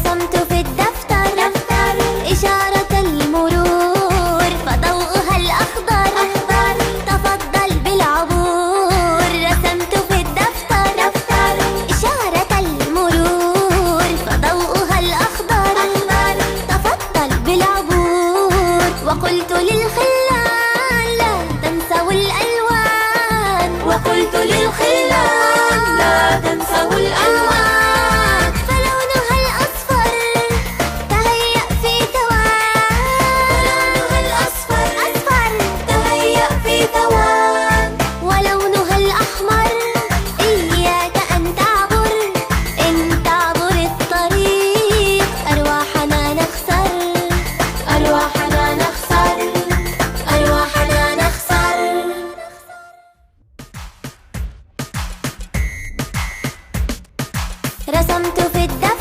رسمت في الدفتر إشارة المرور فضوءها الأخضر تفضل بالعبور. رسمت في الدفتر إشارة المرور فضوءها الأخضر تفضل بالعبور. وقلت للخلان لا تنسوا الألوان، وقلت للخلان لا تنسوا الألوان. فلونها الأصفر تهيأ في توان، فلونها الأصفر تهيأ في توان. ولونها الأحمر إياك أن تعبر، إن تعبر الطريق أرواحنا نخسر، أرواحنا نخسر، أرواحنا نخسر. رسمت في الدفتر